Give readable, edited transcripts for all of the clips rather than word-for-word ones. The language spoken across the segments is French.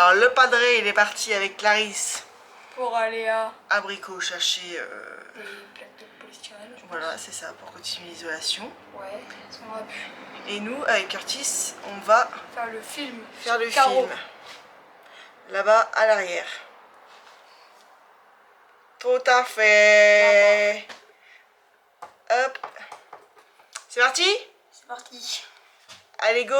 Alors le padré il est parti avec Clarisse pour aller à Abricot chercher des plaques de polystyrène. voilà c'est ça pour continuer l'isolation. Ouais, on a pu. Et nous avec Curtis on va Faire le film. faire le Carreau. film là-bas à l'arrière. Tout à fait. Hop. C'est parti? C'est parti. Allez go.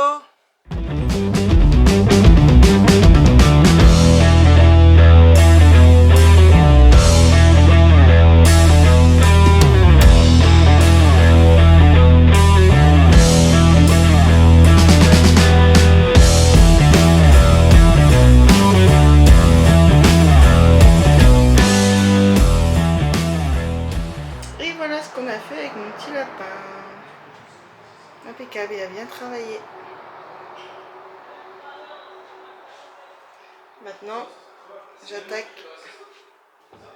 Et voilà ce qu'on a fait avec mon petit lapin. Impeccable, il a bien travaillé. Maintenant, j'attaque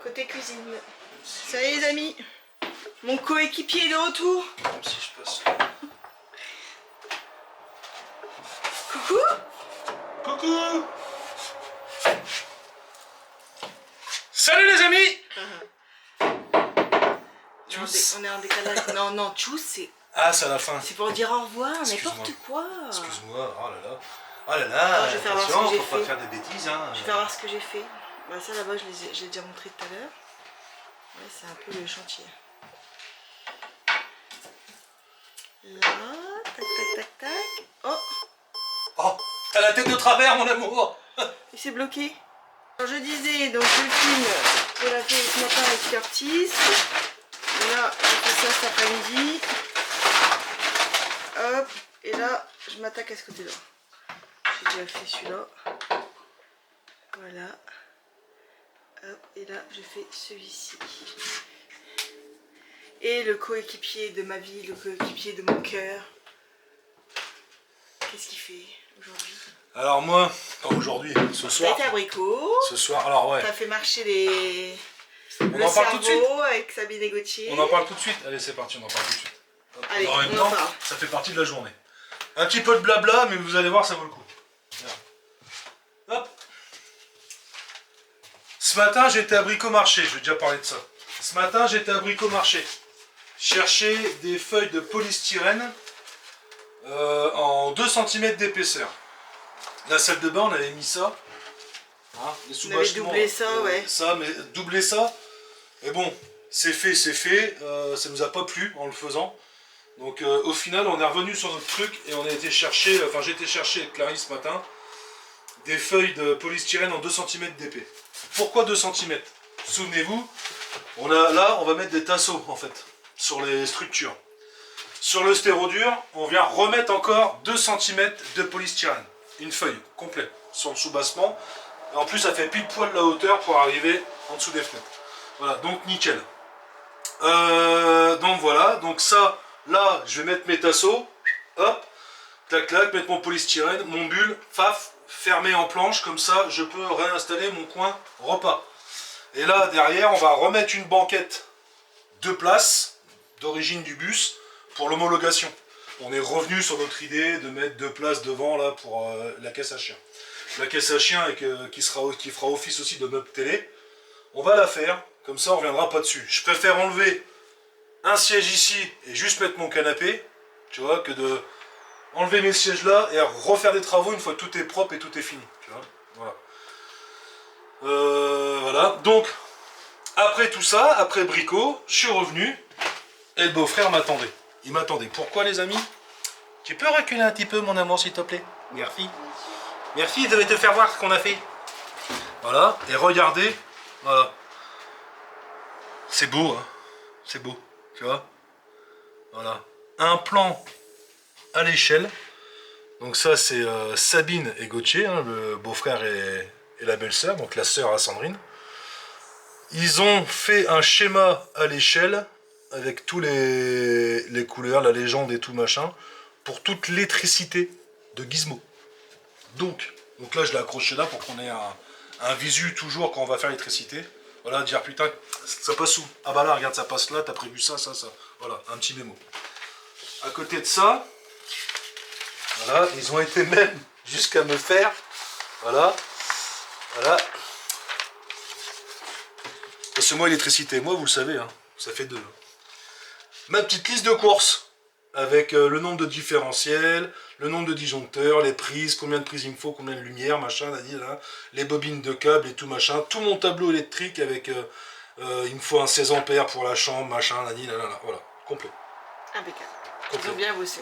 côté cuisine. Salut les amis, mon coéquipier est de retour. Même si je passe. Coucou. Coucou. Salut les amis. On est en décalage. Non, non, tchous, c'est Ah, c'est à la fin. pour dire au revoir, Excuse-moi. n'importe quoi. Excuse-moi, oh là là. Oh là là, Attends, je vais faire voir attention, ce que faut j'ai pas fait. faire de bêtises. Hein. Je vais faire voir ce que j'ai fait. Bah, ça là-bas, je l'ai déjà montré tout à l'heure. Ouais, c'est un peu le chantier. Là, tac, tac, tac, tac. Oh, Oh, t'as la tête de travers, mon amour. il s'est bloqué. Alors, je disais, donc le film, je l'ai fait ce matin avec Curtis. Et là, je fais ça cet après-midi. Hop, et là, je m'attaque à ce côté-là. J'ai déjà fait celui-là. Voilà. Hop, et là, je fais celui-ci. Et le coéquipier de ma vie, le coéquipier de mon cœur. Qu'est-ce qu'il fait aujourd'hui? Alors moi, pas aujourd'hui, ce T'as soir. été abricot. Ce soir, alors ouais. T'as fait marcher les... On le en parle tout de suite. cerveau avec Sabine et Gauthier. On en parle tout de suite. Allez, c'est parti, on en parle tout de suite. Hop. Allez, en même on en temps, parle. ça fait partie de la journée. Un petit peu de blabla, mais vous allez voir, ça vaut le coup. Bien. Hop. Ce matin, j'étais à Bricomarché, je vais déjà parler de ça. Ce matin, j'étais à Bricomarché. Chercher des feuilles de polystyrène en 2 cm d'épaisseur. La salle de bain, on avait mis ça. Hein, les On avait sous-bâchements, doublé ça, ouais. Ça, mais doubler ça. Et bon, c'est fait, c'est fait. Ça nous a pas plu en le faisant. Donc au final, on est revenu sur notre truc et on a été chercher, enfin j'ai été chercher avec Clarisse ce matin, des feuilles de polystyrène en 2 cm d'épais. Pourquoi 2 cm? Souvenez-vous, on va mettre des tasseaux en fait, sur les structures. Sur le stérodur, on vient remettre encore 2 cm de polystyrène. Une feuille complète sur le sous-bassement. Et en plus, ça fait pile poil la hauteur pour arriver en dessous des fenêtres. Voilà, donc nickel. Donc voilà, donc ça, là, je vais mettre mes tasseaux. Hop, clac clac, mettre mon polystyrène, mon bulle, faf, fermé en planche, comme ça, je peux réinstaller mon coin repas. Et là, derrière, on va remettre une banquette de place, d'origine du bus, pour l'homologation. On est revenu sur notre idée de mettre 2 places devant là pour la caisse à chien. La caisse à chien qui fera office aussi de meuble télé. On va la faire, comme ça on ne reviendra pas dessus. Je préfère enlever un siège ici et juste mettre mon canapé, tu vois, que de enlever mes sièges là et refaire des travaux une fois que tout est propre et tout est fini. Tu vois, voilà. Voilà. Donc, après tout ça, après Brico, je suis revenu et le beau-frère m'attendait. Il m'attendait. Pourquoi les amis? Tu peux reculer un petit peu mon amour s'il te plaît? Merci. Merci, je vais te faire voir ce qu'on a fait. Voilà, et regardez, voilà. C'est beau, hein. C'est beau, tu vois. Voilà. Un plan à l'échelle. Donc ça c'est Sabine et Gauthier, hein, le beau-frère et la belle-sœur, donc la sœur à Sandrine. Ils ont fait un schéma à l'échelle avec tous les couleurs, la légende et tout machin, pour toute l'électricité de Gizmo. Donc là je l'ai accroché là pour qu'on ait un visu toujours quand on va faire l'électricité. Voilà, dire putain, ça passe où? Ah bah là, regarde, ça passe là, t'as prévu ça, ça, ça. Voilà, un petit mémo. À côté de ça, voilà, ils ont été même jusqu'à me faire, voilà, Voilà. Parce que moi, l'électricité, moi, vous le savez, hein, ça fait 2. Ma petite liste de courses, avec le nombre de différentiels, le nombre de disjoncteurs, les prises, combien de prises il me faut, combien de lumière, machin, là, les bobines de câbles et tout, machin. Tout mon tableau électrique avec, il me faut un 16 ampères pour la chambre, machin, là, voilà, complet. Impeccable. Ils Complet. ont bien bossé.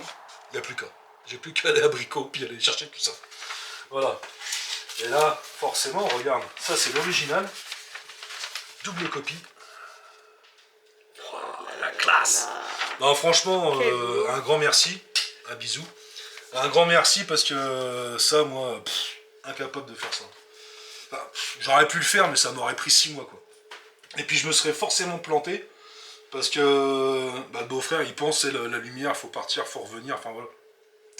Il n'y a plus qu'à. J'ai plus qu'à aller à Brico, puis aller chercher tout ça. Voilà. Et là, forcément, regarde, ça c'est l'original. Double copie. Oh, la classe. Non, franchement, un grand merci. Un bisou. Un grand merci parce que ça, moi, incapable de faire ça. Enfin, j'aurais pu le faire, mais ça m'aurait pris 6 mois, quoi. Et puis je me serais forcément planté parce que le beau-frère, il pense c'est la lumière, faut partir, faut revenir, enfin voilà.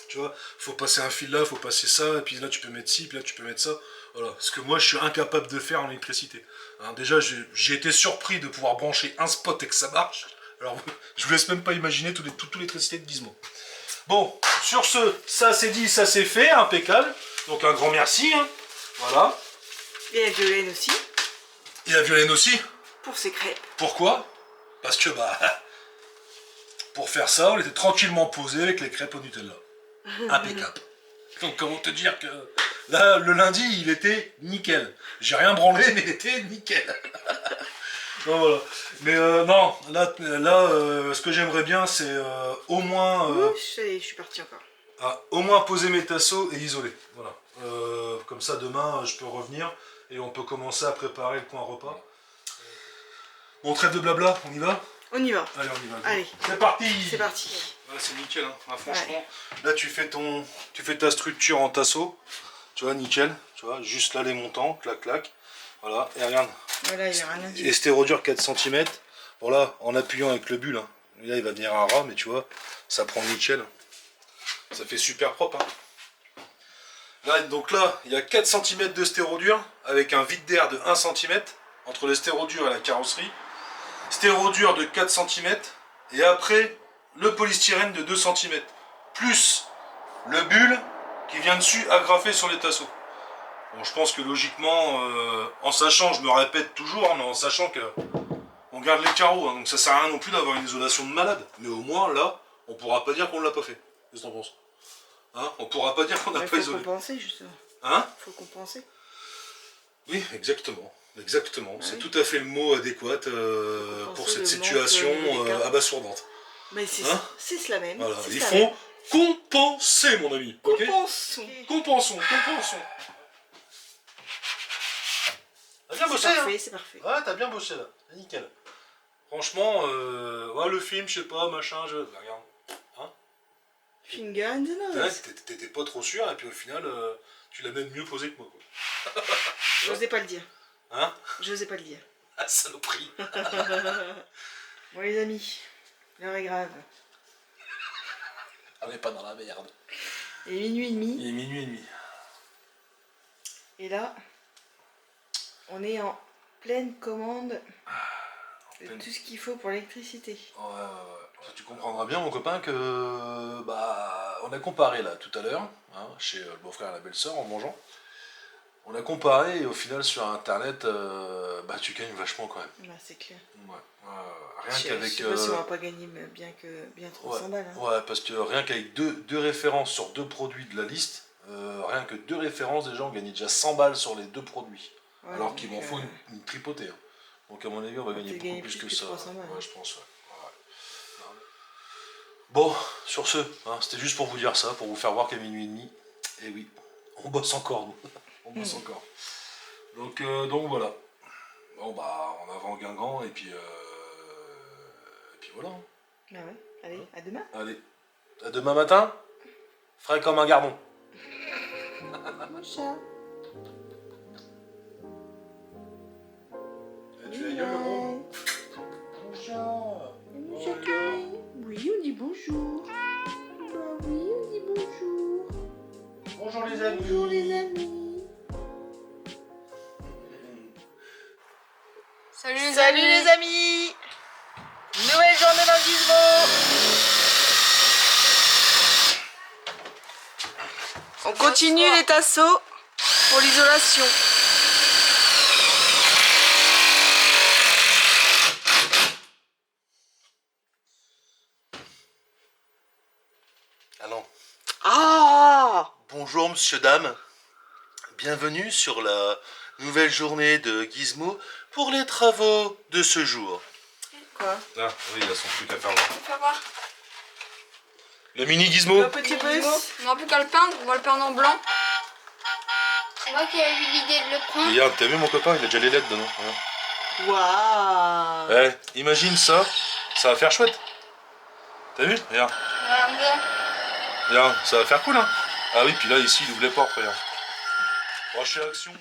Tu vois, faut passer un fil là, faut passer ça, et puis là tu peux mettre ci, puis là tu peux mettre ça. Voilà, ce que moi je suis incapable de faire en électricité. Hein, déjà, j'ai été surpris de pouvoir brancher un spot et que ça marche. Alors, je vous laisse même pas imaginer toute l'électricité de Gizmo. Bon, sur ce, ça c'est dit, ça c'est fait, impeccable. Donc un grand merci. Hein. Voilà. Et la Violaine aussi. Et la Violaine aussi. Pour ses crêpes. Pourquoi? Parce que, pour faire ça, on était tranquillement posé avec les crêpes au Nutella. Impeccable. Donc, comment te dire que... Là, le lundi, il était nickel. J'ai rien branlé, mais il était nickel. Donc, voilà. Mais non, là ce que j'aimerais bien, c'est au moins... je suis partie encore. Au moins poser mes tasseaux et isoler. Voilà. Comme ça, demain, je peux revenir et on peut commencer à préparer le coin repas. Bon, trêve de blabla, on y va? On y va. Allez, on y va. Allez. C'est parti. C'est parti. Ouais, c'est nickel, hein. Franchement. Là, tu fais ta structure en tasseau. Tu vois, nickel. Tu vois, juste là, les montants. Clac, clac. Voilà. Et regarde. Voilà, il y a rien à dire. Et stérodure 4 cm. Bon, là, en appuyant avec le bulle, hein. Là, il va venir un ras, mais tu vois, ça prend nickel. Ça fait super propre, hein. Là, donc là, il y a 4 cm de stérodure avec un vide d'air de 1 cm entre le stérodure et la carrosserie. Stérodure de 4 cm et après le polystyrène de 2 cm plus le bulle qui vient dessus agrafé sur les tasseaux. Bon, je pense que logiquement, en sachant, je me répète toujours, hein, mais en sachant que on garde les carreaux, hein, donc ça sert à rien non plus d'avoir une isolation de malade. Mais au moins là, on pourra pas dire qu'on ne l'a pas fait. Qu'est-ce que t'en penses? Hein, on pourra pas dire qu'on n'a pas isolé. Faut compenser justement. Hein? Faut compenser. Oui, exactement. Exactement. Ah c'est oui. tout à fait le mot adéquat pour cette situation abasourdante. Mais c'est Hein? c'est cela même. Voilà. C'est Il cela faut même. compenser, mon ami. Ok. Compensons. Compensons. T'as bien bossé, C'est parfait, hein? c'est parfait. Ouais, t'as bien bossé là. C'est nickel. Franchement, ouais, le film, je sais pas, machin, regarde. Hein? Finger in the Ouais, nose. t'étais pas trop sûr, et puis au final, tu l'as même mieux posé que moi, quoi. J'osais pas le dire. Hein? J'osais pas le dire. Ah, saloperie. Bon les amis, l'heure est grave. On n'est pas dans la merde. Il est minuit et demi. Il est minuit et demi. Et là, on est en pleine commande de tout ce qu'il faut pour l'électricité. Ouais. Tu comprendras bien, mon copain, que on a comparé là tout à l'heure, hein, chez le beau-frère et la belle-sœur en mangeant. On a comparé et au final sur internet, tu gagnes vachement quand même. Bah, c'est clair. Ouais. Rien qu'avec. Je sais pas si on va pas gagner mais bien 300 balles. Hein. Ouais, parce que rien qu'avec deux références sur 2 produits de la liste, rien que 2 références, déjà on gagnait déjà 100 balles sur les 2 produits. Ouais, alors qu'il m'en donc, faut une tripotée. Hein. Donc à mon avis, on va gagner beaucoup plus que ça. 300 balles. Ouais, je pense, ouais. Bon, sur ce, hein, c'était juste pour vous dire ça, pour vous faire voir qu'à minuit et demi, et oui, on bosse encore, nous. On bosse encore. Donc voilà. Bon, en avant Guingamp, et puis voilà. Hein. Ah ouais. Allez, à demain. Allez, à demain matin, frais comme un gardon. Mon chat. Tu la gueule, le gros. Mon chat. Mon chat. Oui, on dit bonjour. Bah oui, on dit bonjour. Bonjour les amis. Bonjour les amis. Salut les amis. Nouvelle journée dans Gizmo. On continue les tasseaux pour l'isolation. Bonjour monsieur, dame. Bienvenue sur la nouvelle journée de Gizmo pour les travaux de ce jour. Quoi? Ah oui, il a son truc à faire là. Fais voir. Le mini Gizmo. Le petit bus. On n'a plus qu'à le peindre, on va le peindre en blanc. C'est moi qui ai eu l'idée de le prendre. Regarde, t'as vu mon copain, il a déjà les LED dedans. Waouh. Ouais, imagine ça, ça va faire chouette. T'as vu? Regarde. Regarde, ça va faire cool hein. Ah oui, puis là ici il ouvre les portes, regarde. Prochaine action.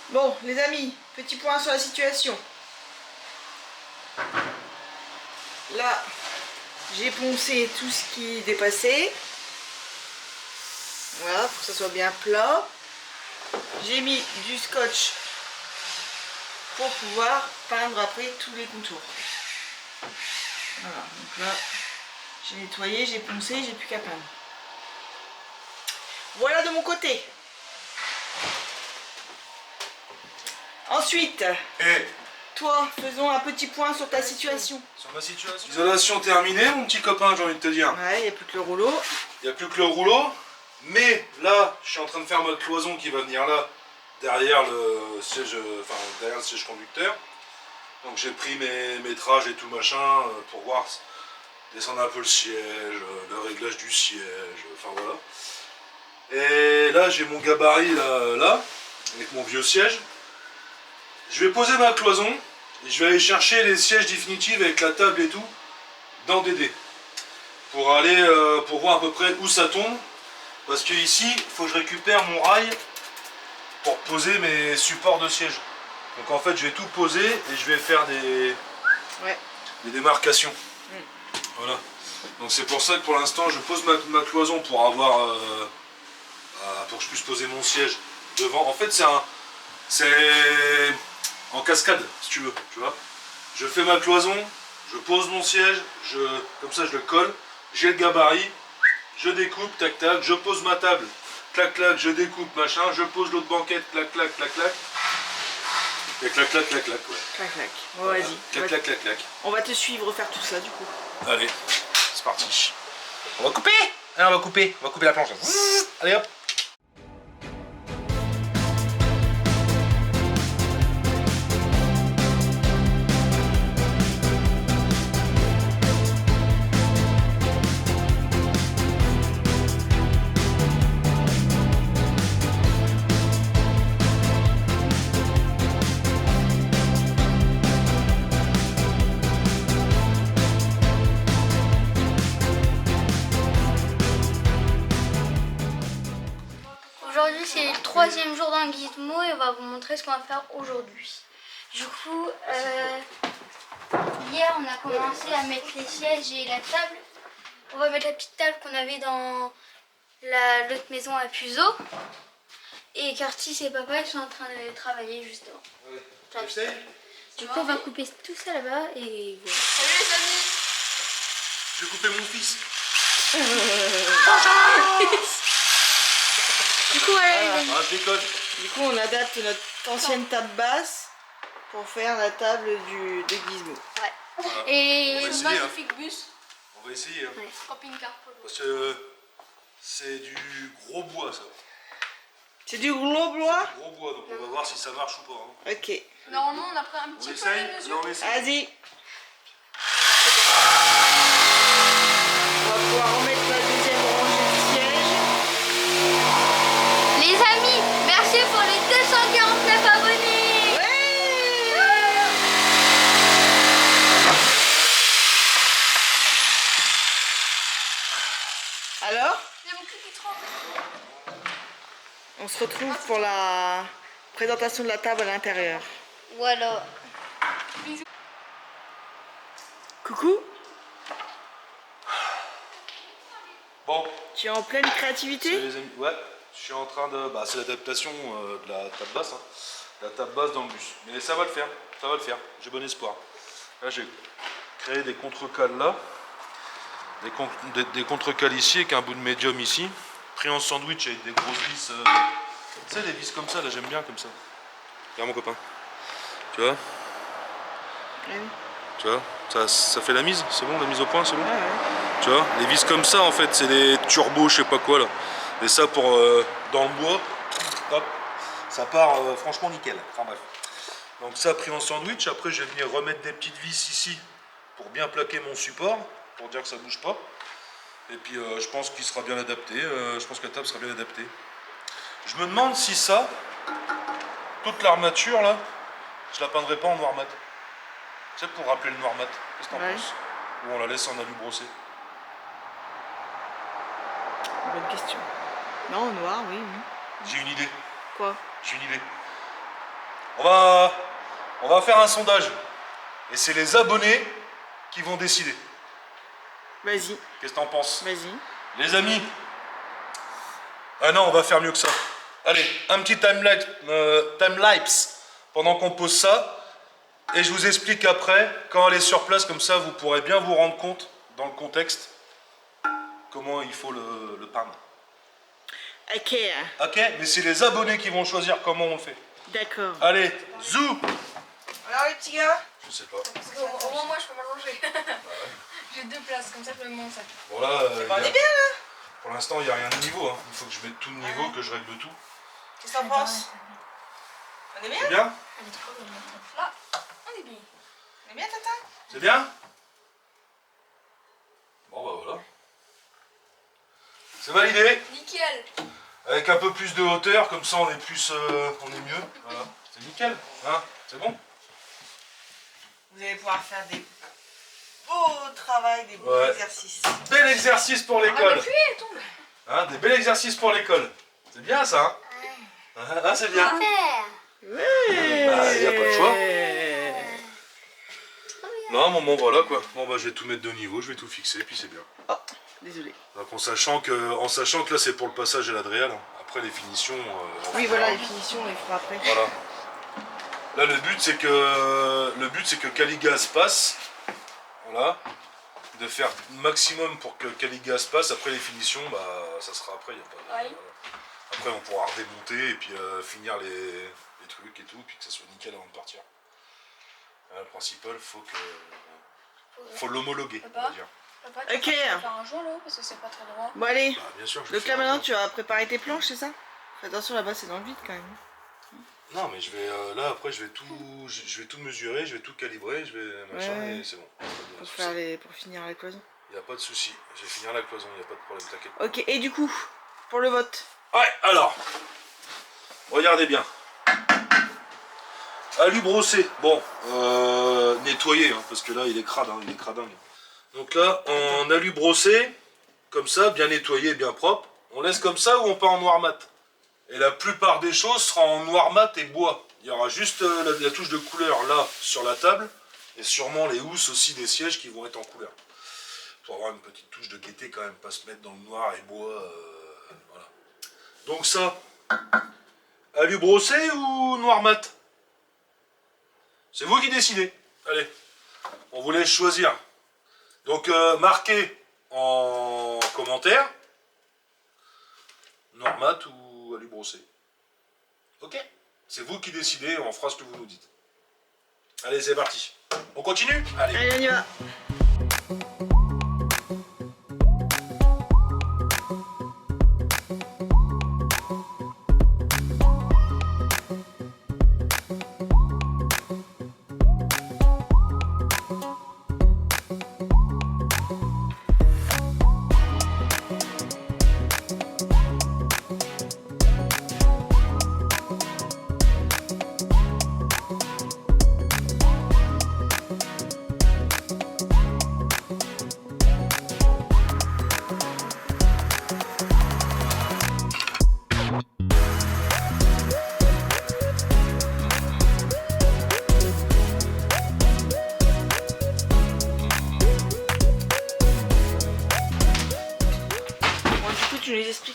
Bon, les amis, petit point sur la situation. Là, j'ai poncé tout ce qui dépassait. Voilà, pour que ça soit bien plat. J'ai mis du scotch pour pouvoir peindre après tous les contours. Voilà, donc là, j'ai nettoyé, j'ai poncé, j'ai plus qu'à peindre. Voilà de mon côté. Ensuite, toi, faisons un petit point sur ta situation. Sur ma situation. Isolation terminée, mon petit copain, j'ai envie de te dire. Ouais, il n'y a plus que le rouleau. Il n'y a plus que le rouleau. Mais là, je suis en train de faire ma cloison qui va venir là, derrière le siège, derrière le siège conducteur. Donc j'ai pris mes métrages et tout machin pour voir, descendre un peu le siège, le réglage du siège, enfin voilà. Et là, j'ai mon gabarit là, avec mon vieux siège. Je vais poser ma cloison et je vais aller chercher les sièges définitifs avec la table et tout dans DD. Pour aller, pour voir à peu près où ça tombe. Parce que ici, il faut que je récupère mon rail pour poser mes supports de siège. Donc en fait, je vais tout poser et je vais faire des démarcations. Voilà. Donc c'est pour ça que pour l'instant, je pose ma cloison pour avoir, pour que je puisse poser mon siège devant. En fait, c'est en cascade, si tu veux, tu vois. Je fais ma cloison, je pose mon siège, comme ça je le colle, j'ai le gabarit, je découpe, tac tac, je pose ma table, clac clac, je découpe, machin, je pose l'autre banquette, clac clac, clac clac. Et clac clac, clac clac, ouais. Clac clac. Bon, Voilà. vas-y. Clac clac, clac clac. On va te suivre faire tout ça du coup. Allez, c'est parti. On va couper. Allez, on va couper la planche. Allez hop. Aujourd'hui, c'est le 3e jour d'un Gizmo et on va vous montrer ce qu'on va faire aujourd'hui. Du coup, hier, on a commencé à mettre les sièges et la table. On va mettre la petite table qu'on avait dans l'autre maison à Puzo. Et Curtis et papa, ils sont en train de travailler justement. Du coup, on va couper tout ça là-bas et voilà. Salut les amis! Je vais couper mon fils. Du coup, voilà les amis. Ah, je déconne. Du coup, on adapte notre ancienne table basse pour faire la table de Gizmo. Ouais. Voilà. Et On va le essayer, hein. magnifique bus. On va essayer. Hein. Ouais. Camping-car Polo. Parce que c'est du gros bois ça. C'est du gros bois? Gros bois, donc on va voir si ça marche ou pas. Hein. Ok. Normalement, on a pris un On petit peu essaye. la mesure. Non, on essaye. Vas-y. On va pouvoir remettre la deuxième rangée de sièges. Les amis, merci pour les 249 abonnés. Ouais. Alors, Il y a mon cul qui tremble. on se retrouve pour la présentation de la table à l'intérieur. Voilà. Coucou, Bon, tu es en pleine salut créativité? les amis. Ouais. Je suis en train de... Bah, c'est l'adaptation de la table basse. Hein. La table basse dans le bus. Mais ça va le faire. Ça va le faire. J'ai bon espoir. Là, j'ai créé des contre-cales là. Des contre-cales ici avec un bout de médium ici. Pris en sandwich avec des grosses vis. Tu sais, les vis comme ça, là, j'aime bien comme ça. Regarde mon copain. Tu vois? Oui. Tu vois? Ça fait la mise? C'est bon, la mise au point, c'est bon? Ouais, ouais. Tu vois? Les vis comme ça, en fait, c'est des turbos, je sais pas quoi, là. Et ça, pour dans le bois, hop, ça part franchement nickel. Enfin bref. Donc ça, pris en sandwich. Après, je vais venir remettre des petites vis ici pour bien plaquer mon support, pour dire que ça bouge pas. Et puis, je pense qu'il sera bien adapté. Je pense que la table sera bien adaptée. Je me demande si ça, toute l'armature, là, je la peindrai pas en noir mat. Tu sais, pour rappeler le noir mat. Qu'est-ce que t'en Ouais. penses? Ou on la laisse en alu brossé? Bonne question. Non, au noir, oui. oui. J'ai une idée. Quoi? J'ai une idée. On va faire un sondage. Et c'est les abonnés qui vont décider. Vas-y, Qu'est-ce que t'en penses? vas-y. Les amis. Ah non, on va faire mieux que ça. Allez, un petit time-lapse pendant qu'on pose ça. Et je vous explique après, quand elle est sur place, comme ça, vous pourrez bien vous rendre compte, dans le contexte, comment il faut le peindre. Ok, Ok, mais c'est les abonnés qui vont choisir comment on le fait. d'accord. Allez, zou. Alors les petits gars? Je sais pas. Parce qu'au moins, moi, je peux m'allonger. J'ai 2 places, comme ça, je peux me monter. Bon là, On est bien là? pour l'instant, il n'y a rien de niveau. Hein. Il faut que je mette tout le niveau, que je règle tout. Qu'est-ce que t'en penses? On est bien? C'est bien? Elle est trop belle. Là, on est bien. On est bien, Tata? C'est bien? Bon bah voilà. C'est validé. Nickel. Avec un peu plus de hauteur, comme ça on est plus, on est mieux. Voilà. C'est nickel. Hein? C'est bon? Vous allez pouvoir faire des beaux travail, des beaux Ouais. exercices. Bel exercice pour Ah, l'école. la pluie, elle tombe. Hein, des bels exercices pour l'école. C'est bien ça. Hein? Ah, c'est bien. Ouais. Bah, y a pas de choix. Non, bon, voilà quoi. Bon bah je vais tout mettre de niveau, je vais tout fixer, puis c'est bien. Oh, désolé. Donc en sachant que là c'est pour le passage à l'Adréal. Après les finitions. Oui, voilà, les finitions, on les fera après. Voilà. Là le but c'est que Caligas passe. Voilà. De faire maximum pour que Caligas passe. Après les finitions, bah ça sera après. Y a pas de, Oui. Après on pourra redémonter et puis finir les trucs et tout, puis que ça soit nickel avant de partir. Le principal, faut l'homologuer, on va Papa. dire. Papa, Ok. tu vas faire un joint là-haut parce que c'est pas très droit. Bon, allez. Bah, bien sûr, je vais Donc là, faire maintenant, un- tu vas préparer tes planches, c'est ça? Fais attention, là-bas, c'est dans le vide quand même. Non, mais je vais là après je vais tout mesurer, je vais tout calibrer, je vais machin Ouais. et c'est bon. Pour finir la cloison. Il n'y a pas de souci. Je vais finir la cloison, il n'y a pas de problème, t'inquiète pas. Ok, et du coup, pour le vote. Ouais, alors, regardez bien. Alu brossé, bon, nettoyé, hein, parce que là il est crade, hein, il est cradingue. Donc là, en alu brossé, comme ça, bien nettoyé, bien propre, on laisse comme ça ou on part en noir mat. Et la plupart des choses sera en noir mat et bois. Il y aura juste la touche de couleur là sur la table, et sûrement les housses aussi des sièges qui vont être en couleur. Pour avoir une petite touche de gaieté quand même, pas se mettre dans le noir et bois, voilà. Donc ça, alu brossé ou noir mat? C'est vous qui décidez. Allez, on vous laisse choisir. Donc marquez en commentaire noir mat ou alu brossé. Ok? C'est vous qui décidez, on fera ce que vous nous dites. Allez, c'est parti. On continue? Allez. Allez, on y va.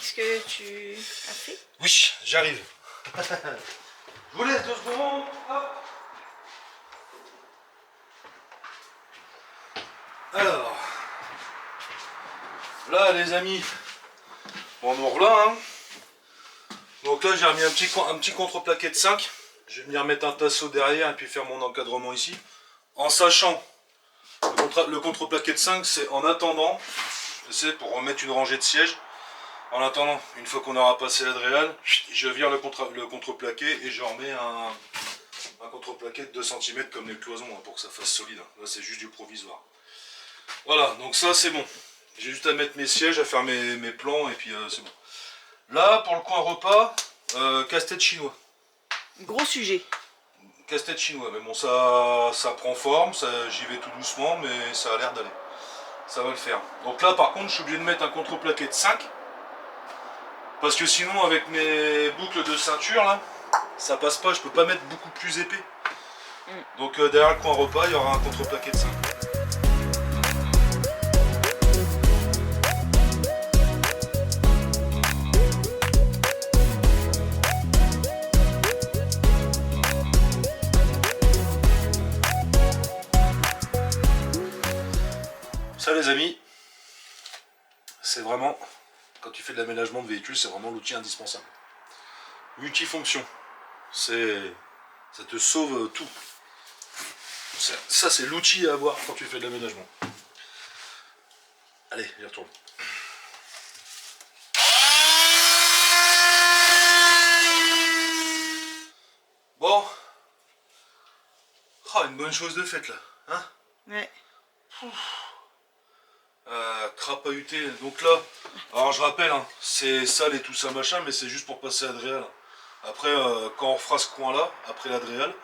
ce que tu as fait? Oui, j'arrive. Je vous laisse 2 secondes. Hop. Alors, là les amis, on ouvre là. Hein. Donc là j'ai remis un petit contreplaqué de 5. Je vais venir mettre un tasseau derrière et puis faire mon encadrement ici. En sachant, le contreplaqué de 5 c'est en attendant, c'est pour remettre une rangée de sièges. En attendant, une fois qu'on aura passé l'adréal, je vire le contreplaqué et je remets un contreplaqué de 2 cm comme les cloisons hein, pour que ça fasse solide. Là c'est juste du provisoire. Voilà, donc ça c'est bon. J'ai juste à mettre mes sièges, à faire mes plans et puis c'est bon. Là pour le coin repas, casse-tête chinois. Gros sujet. Casse-tête chinois, mais bon ça prend forme, j'y vais tout doucement mais ça a l'air d'aller. Ça va le faire. Donc là par contre je suis obligé de mettre un contreplaqué de 5. Parce que sinon avec mes boucles de ceinture là, ça passe pas, je peux pas mettre beaucoup plus épais. Donc derrière le coin repas il y aura un contreplaqué de 5. Ça les amis, c'est vraiment, quand tu fais de l'aménagement de véhicule, c'est vraiment l'outil indispensable. Multifonction, ça te sauve tout. Ça c'est l'outil à avoir quand tu fais de l'aménagement. Allez, j'y retourne. Bon. Oh, une bonne chose de faite là. Hein? Ouais. Crapahuté. Donc là, alors je rappelle, hein, c'est sale et tout ça machin, mais c'est juste pour passer l'adréal. Après, quand on fera ce coin-là, après l'adréal,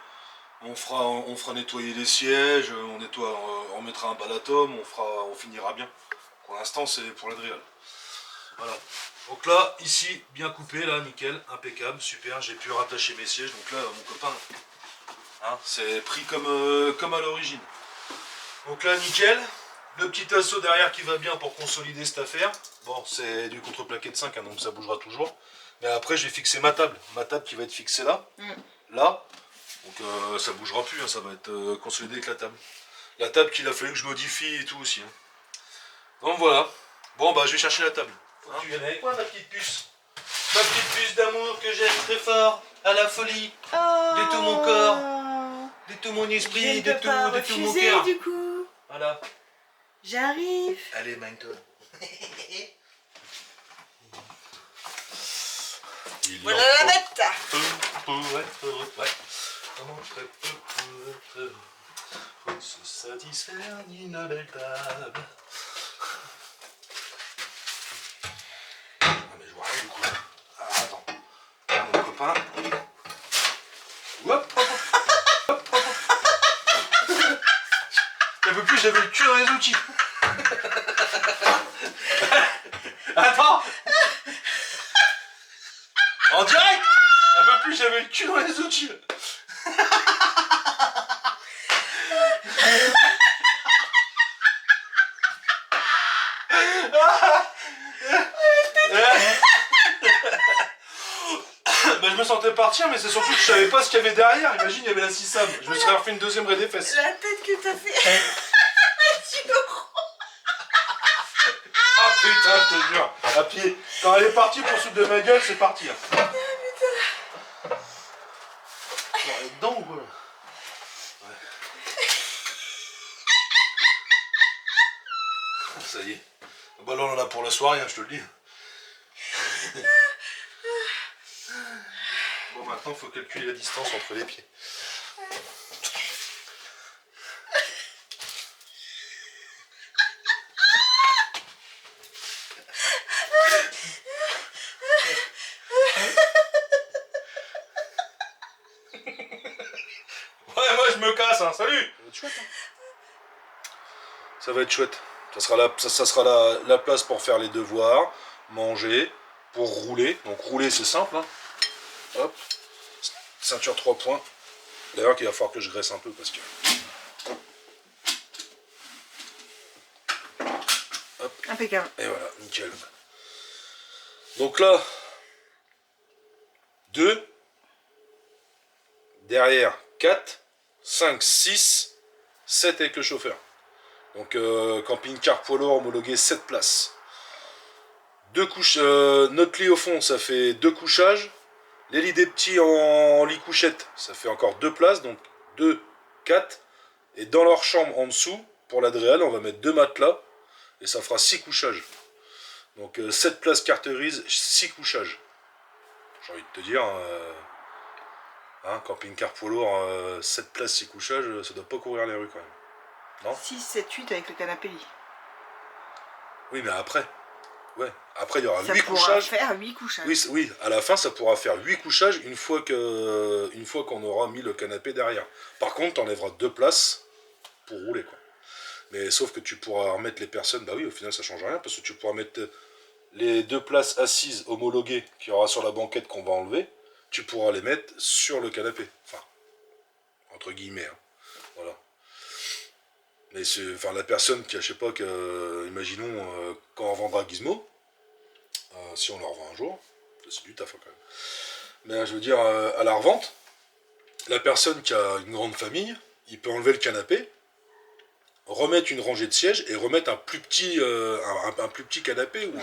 on fera nettoyer les sièges, on mettra un balatum, on finira bien. Pour l'instant, c'est pour l'adréal. Voilà. Donc là, ici, bien coupé, là, nickel, impeccable, super. J'ai pu rattacher mes sièges. Donc là, mon copain, hein, c'est pris comme à l'origine. Donc là, nickel. Le petit tasseau derrière qui va bien pour consolider cette affaire. Bon, c'est du contreplaqué de 5, hein, donc ça bougera toujours. Mais après, je vais fixer ma table. Ma table qui va être fixée là. Là. Donc ça bougera plus, hein, ça va être consolidé avec la table. La table qu'il a fallu que je modifie et tout aussi. Hein. Donc voilà. Bon, bah je vais chercher la table. Hein, tu viens avec moi, ma petite puce. Ma petite puce d'amour que j'aime très fort, à la folie, de tout mon corps, de tout mon esprit, de tout mon cœur. Du coup. Voilà. J'arrive. Allez, mind-toi. Voilà la bête. Comment très peu pour être faut se satisfaire d'une belle table. Ah mais je vois rien du coup. Ah, attends. Ah, mon copain. Hop, hop, hop, hop. J'en peux plus, j'avais le cul dans les outils. Attends. En direct. Un peu plus, j'avais le cul dans les outils. Ben, je me sentais partir, mais c'est surtout que je savais pas ce qu'il y avait derrière. Imagine, il y avait la Sissam. Je me serais refait une deuxième raie des fesses. La tête que t'as fait. Ah putain, je te jure. À pied. Quand elle est partie pour foutre de ma gueule, c'est parti. Hein. Ah putain. Bon, elle est dedans ou quoi là? Ouais. Ça y est. Bah là on en a pour la soirée, hein, je te le dis. Bon maintenant il faut calculer la distance entre les pieds. Ouais moi je me casse hein, salut. Ça va être chouette. Ça sera la place pour faire les devoirs, manger, pour rouler. Donc rouler c'est simple. Hein. Hop. Ceinture 3 points. D'ailleurs qu'il va falloir que je graisse un peu parce que... Hop. Impeccable. Et voilà, nickel. Donc là, 2, derrière 4, 5, 6, 7 avec le chauffeur. Donc camping-car poids lourd homologué 7 places. Deux couches, notre lit au fond, ça fait 2 couchages. Les lits des petits en lit couchette, ça fait encore 2 places, donc 2, 4. Et dans leur chambre en dessous, pour l'Adréal, on va mettre 2 matelas. Et ça fera 6 couchages. Donc 7 places carterise, 6 couchages. J'ai envie de te dire, camping-car poids lourd, 7 places, 6 couchages, ça doit pas courir les rues quand même. Non ? 6, 7, 8 avec le canapé lit. Oui, mais après. Ouais. Après, il y aura Ça 8 pourra couchages. faire 8 couchages. Oui, oui, à la fin, ça pourra faire 8 couchages une fois qu'on aura mis le canapé derrière. Par contre, tu enlèveras 2 places pour rouler, quoi. Mais sauf que tu pourras remettre les personnes, bah oui, au final, ça change rien, parce que tu pourras mettre les 2 places assises homologuées qu'il y aura sur la banquette qu'on va enlever, tu pourras les mettre sur le canapé. Enfin, entre guillemets, hein. Voilà. Mais enfin, la personne qui a, je sais pas, imaginons, quand on vendra Gizmo, si on leur vend un jour, c'est du taf quand même. Mais je veux dire, à la revente, la personne qui a une grande famille, il peut enlever le canapé, remettre une rangée de sièges et remettre un plus petit, un plus petit canapé ou,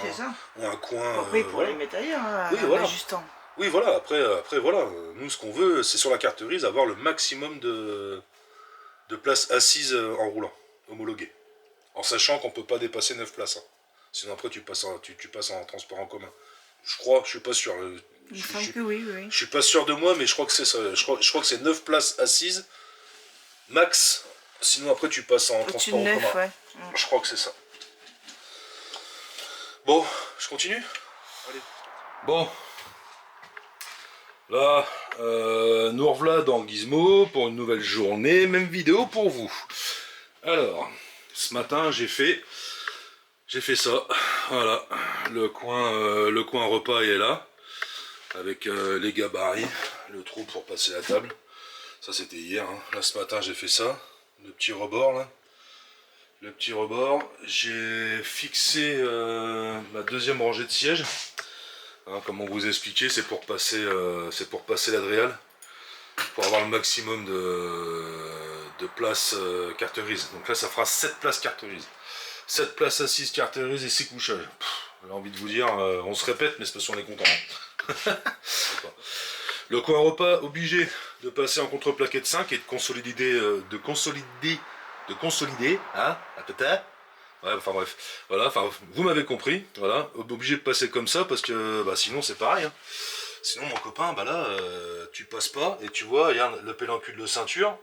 ou un coin. Après, pour voilà. les mettre ailleurs, hein, Oui, voilà. ajustant. Oui, voilà. Après, voilà. Nous, ce qu'on veut, c'est sur la carterise, avoir le maximum de places assises en roulant, homologuées. En sachant qu'on peut pas dépasser 9 places. Hein. Sinon, après, tu passes en transport en commun. Je crois, je suis pas sûr. Il me semble que oui, oui. Je suis pas sûr de moi, mais je crois que c'est ça. Je crois que c'est 9 places assises, max. Sinon, après, tu passes en transport en commun. Ouais. Je crois que c'est ça. Bon, je continue. Allez. Bon. Là, nous revoilà dans Gizmo pour une nouvelle journée. Même vidéo pour vous. Alors, ce matin, j'ai fait ça. Voilà. Le coin repas est là. Avec les gabarits. Le trou pour passer la table. Ça, c'était hier. Hein. Là, ce matin, j'ai fait ça. Le petit rebord, là. Le petit rebord. J'ai fixé ma deuxième rangée de sièges. Hein, comme on vous expliquait, c'est pour passer l'Adréal. Pour avoir le maximum de places carterises. Donc là, ça fera 7 places carterises. 7 places assises carterises et 6 couchages. J'ai envie de vous dire, on se répète, mais c'est parce qu'on est content. Le coin repas, obligé de passer en contre-plaquette 5 et de consolider, hein, peut-être. Ouais, enfin bref, voilà, enfin vous m'avez compris, voilà, obligé de passer comme ça parce que bah, sinon c'est pareil. Hein. Sinon mon copain, bah là, tu passes pas et tu vois, regarde le pélancule de ceinture,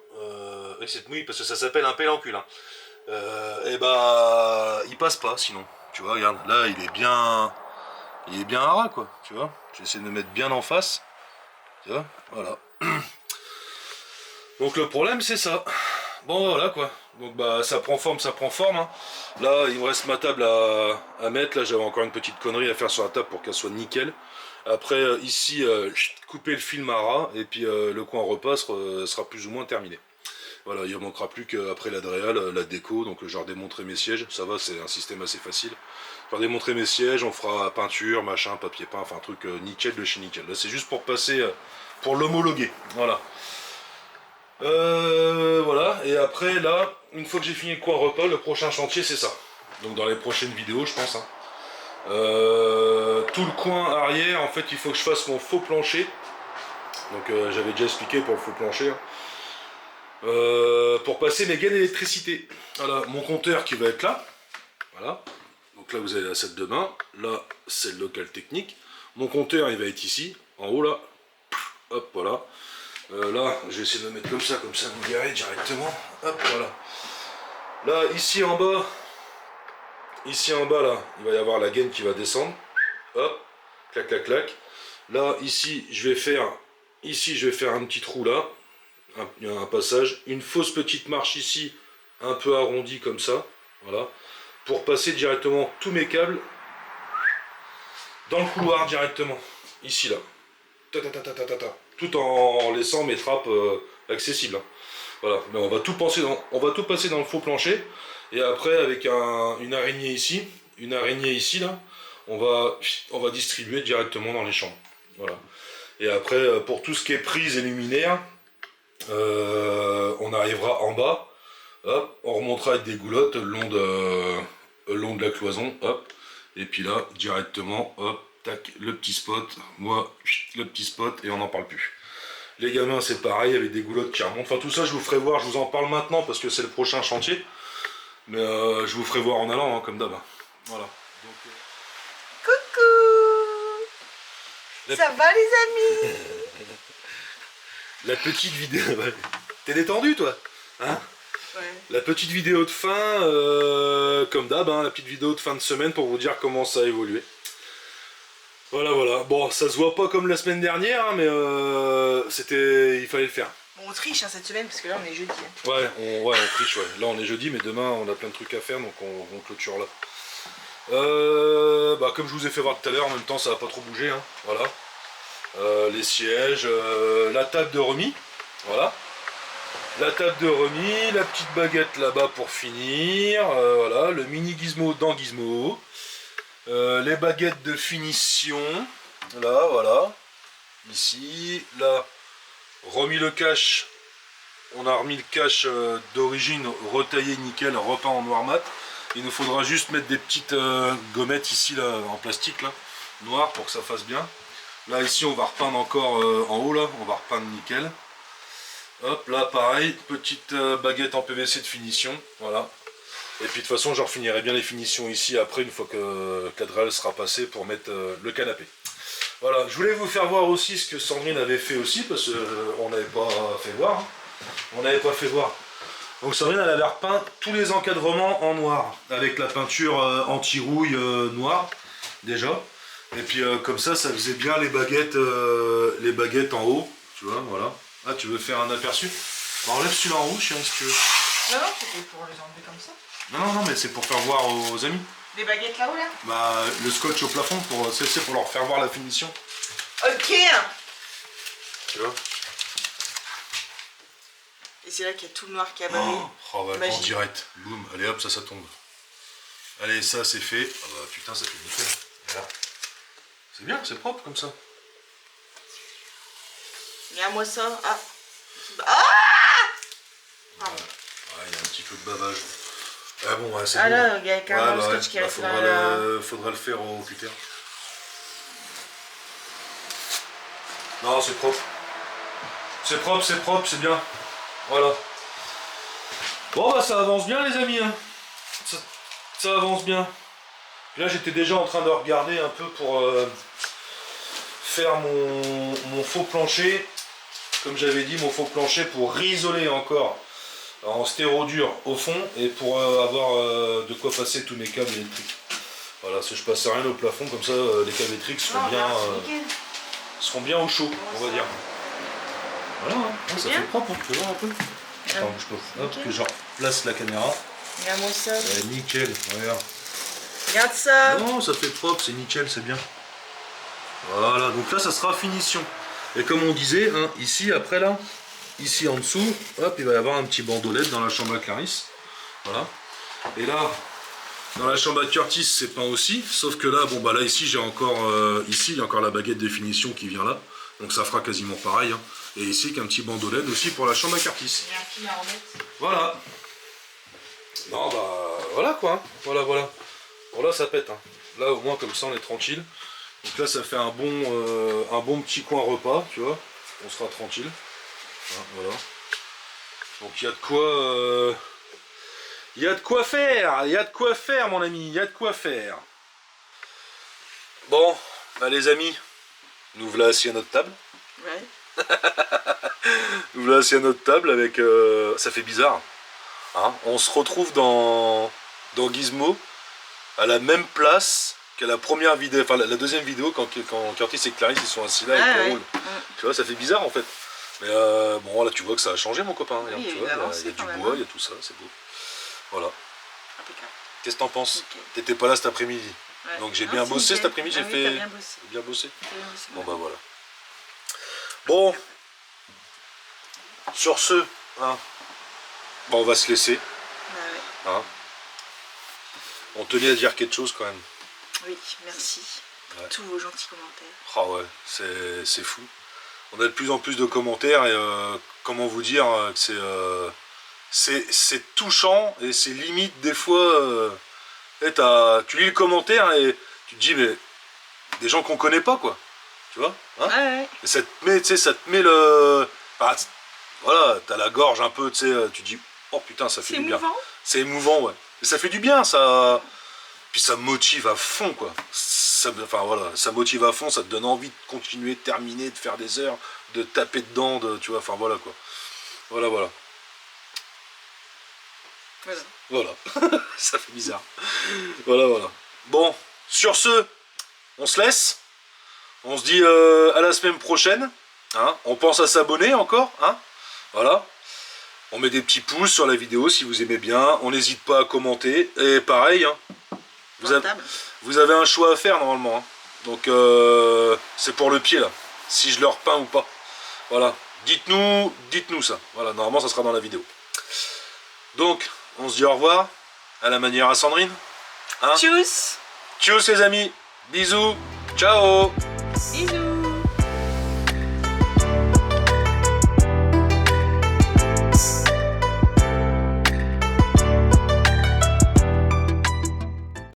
oui parce que ça s'appelle un pélancule. Hein. Et bah il passe pas sinon, tu vois, regarde, là il est bien à ras quoi, tu vois. J'essaie de me mettre bien en face, tu vois, voilà. Donc le problème c'est ça. Bon voilà quoi, donc bah ça prend forme hein. Là il me reste ma table à mettre, là j'avais encore une petite connerie à faire sur la table pour qu'elle soit nickel. Après ici couper le film à ras et puis le coin repas sera plus ou moins terminé. Voilà, il ne manquera plus qu'après l'Adréal, la déco, donc je vais redémontrer mes sièges, ça va, c'est un système assez facile. Je vais redémontrer mes sièges, on fera peinture, machin, papier peint, enfin un truc nickel de chez nickel. Là c'est juste pour passer, pour l'homologuer, voilà. Voilà, et après là, une fois que j'ai fini le coin repas, le prochain chantier c'est ça. Donc dans les prochaines vidéos je pense. Hein. Tout le coin arrière, en fait il faut que je fasse mon faux plancher. Donc j'avais déjà expliqué pour le faux plancher. Hein. Pour passer mes gaines d'électricité. Voilà, mon compteur qui va être là. Voilà. Donc là vous avez la salle de bain. Là c'est le local technique. Mon compteur il va être ici, en haut là. Hop, voilà. Là, je vais essayer de le mettre comme ça vous verrez directement. Hop, voilà. Là, ici en bas, là, il va y avoir la gaine qui va descendre. Hop, clac, clac, clac. Là, ici, je vais faire un petit trou là. Il y a un passage. Une fausse petite marche ici, un peu arrondie comme ça. Voilà. Pour passer directement tous mes câbles dans le couloir directement. Ici, là. Tout en laissant mes trappes accessibles. Hein. Voilà, mais on va tout passer dans le faux plancher et après avec une araignée ici là, on va distribuer directement dans les chambres. Voilà. Et après, pour tout ce qui est prise et luminaire, on arrivera en bas, hop, on remontera avec des goulottes le long de la cloison, hop, et puis là, directement, hop, tac, le petit spot, moi, le petit spot, et on n'en parle plus. Les gamins, c'est pareil, avec des goulottes qui remontent. Enfin, tout ça, je vous ferai voir, je vous en parle maintenant, parce que c'est le prochain chantier. Mais je vous ferai voir en allant, hein, comme d'hab. Voilà. Donc, Coucou. Ça va les amis? la petite vidéo... T'es détendu, toi, hein? Ouais. La petite vidéo de fin, comme d'hab, hein, la petite vidéo de fin de semaine pour vous dire comment ça a évolué. Voilà, voilà. Bon, ça se voit pas comme la semaine dernière, hein, mais il fallait le faire. Bon, on triche hein, cette semaine parce que là on est jeudi. Hein. Ouais, on triche, ouais. Là on est jeudi, mais demain on a plein de trucs à faire, donc on clôture là. Comme je vous ai fait voir tout à l'heure, en même temps ça va pas trop bouger, hein. Voilà. Les sièges, la table de remis, voilà. La table de remis, la petite baguette là-bas pour finir, voilà, le mini gizmo dans Gizmo, les baguettes de finition, là, voilà, ici, là, remis le cache, on a remis le cache d'origine retaillé nickel, repeint en noir mat. Il nous faudra juste mettre des petites gommettes ici, là, en plastique, là, noir, pour que ça fasse bien. Là, ici, on va repeindre encore en haut, là, on va repeindre nickel. Hop, là pareil, petite baguette en PVC de finition, voilà. Et puis de toute façon, je refinirai bien les finitions ici après, une fois que Cadrel sera passé pour mettre le canapé. Voilà, je voulais vous faire voir aussi ce que Sandrine avait fait aussi, parce qu'on n'avait pas fait voir. Hein. On n'avait pas fait voir. Donc Sandrine, elle avait repeint tous les encadrements en noir, avec la peinture anti-rouille noire, déjà. Et puis comme ça faisait bien les baguettes en haut, tu vois, voilà. Ah, tu veux faire un aperçu? Bah, enlève celui-là en rouge, si tu veux. Non, non, c'était pour les enlever comme ça. Non, mais c'est pour faire voir aux amis. Les baguettes là-haut là? Bah, le scotch au plafond, c'est pour leur faire voir la finition. Ok. Tu vois? Et c'est là qu'il y a tout le noir qui a bavé. Oh bah, en direct. Boum, allez hop, ça tombe. Allez, ça c'est fait. Ah bah putain, ça fait nickel. Voilà. C'est bien, c'est propre comme ça. Regarde-moi ça. Ah. Ah, il y a un petit peu de bavage. Ah bon, ouais, c'est bon. bon. Là, il y a carrément le scotch qui reste là. Faudra le faire au cutter. Non, c'est propre. C'est propre, c'est bien. Voilà. Bon bah ça avance bien les amis. Hein. Ça avance bien. Puis là j'étais déjà en train de regarder un peu pour faire mon faux plancher. Comme j'avais dit, mon faux plancher pour risoler encore en stéro dur au fond et pour avoir de quoi passer tous mes câbles électriques. Voilà, si je passe rien au plafond, comme ça les câbles électriques seront bien au chaud, on va dire. Voilà, hein. Ça fait propre, hein. Tu peux voir un peu. Attends, je peux. Hop, que je place la caméra. Regarde-moi ça. Nickel, regarde. Regarde ça. Non, ça fait propre, c'est nickel, c'est bien. Voilà, donc là ça sera finition. Et comme on disait, hein, ici après là, ici en dessous, hop, il va y avoir un petit bandeau LED dans la chambre à Clarisse. Voilà. Et là, dans la chambre à Curtis, c'est peint aussi. Sauf que là, bon bah là ici j'ai encore ici il y a encore la baguette de finition qui vient là. Donc ça fera quasiment pareil. Hein. Et ici qu'un petit bandeau LED aussi pour la chambre à Curtis. Il y a un fil à remettre. Voilà. Non bah voilà quoi. Hein. Voilà. Bon là ça pète. Hein. Là au moins comme ça on est tranquille. Donc là ça fait un bon petit coin repas, tu vois. On sera tranquille. Voilà. Donc il y a de quoi. Il y a de quoi faire mon ami, il y a de quoi faire. Bon, bah les amis, nous voilà assis à notre table. Ouais. Nous voilà assis à notre table avec... ça fait bizarre. Hein, on se retrouve dans Gizmo à la même place qu'à la première vidéo, enfin la deuxième vidéo quand Curtis et Clarisse ils sont assis là et qu'on roule. Tu vois, ça fait bizarre en fait. Mais bon là tu vois que ça a changé mon copain. Oui, tu vois, il y a du bois, il y a tout ça, c'est beau. Voilà. Qu'est-ce que t'en penses? T'étais pas là cet après-midi. Ouais. Donc j'ai bien bossé cet après-midi, j'ai fait... Bien bossé. Bon bah voilà. Bon. Sur ce, hein, bon, on va se laisser. Ouais. Hein. On tenait à dire quelque chose quand même. Oui, merci. Ouais. Tous vos gentils commentaires. Ah ouais, c'est fou. On a de plus en plus de commentaires et comment vous dire que c'est touchant et c'est limite des fois. Tu lis le commentaire et tu te dis mais des gens qu'on connaît pas quoi, tu vois, hein, Ouais. et ça te met, tu sais, ça te met le, ah, voilà, t'as la gorge un peu, tu sais, tu te dis oh putain ça fait C'est du bien. émouvant. C'est émouvant, ouais. Et ça fait du bien, ça. Puis ça motive à fond, quoi. Enfin voilà, ça motive à fond, ça te donne envie de continuer, de terminer, de faire des heures, de taper dedans, tu vois, enfin voilà quoi. Voilà. Voilà. Ça fait bizarre. Voilà. Bon, sur ce, on se laisse. On se dit à la semaine prochaine. Hein. On pense à s'abonner encore. Hein. Voilà. On met des petits pouces sur la vidéo si vous aimez bien. On n'hésite pas à commenter. Et pareil, hein, vous avez un choix à faire normalement. Hein. Donc c'est pour le pied là. Si je le repeins ou pas. Voilà. Dites-nous ça. Voilà, normalement ça sera dans la vidéo. Donc, on se dit au revoir. À la manière à Sandrine. Hein. Tchuss. Tchuss les amis. Bisous. Ciao. Bisous.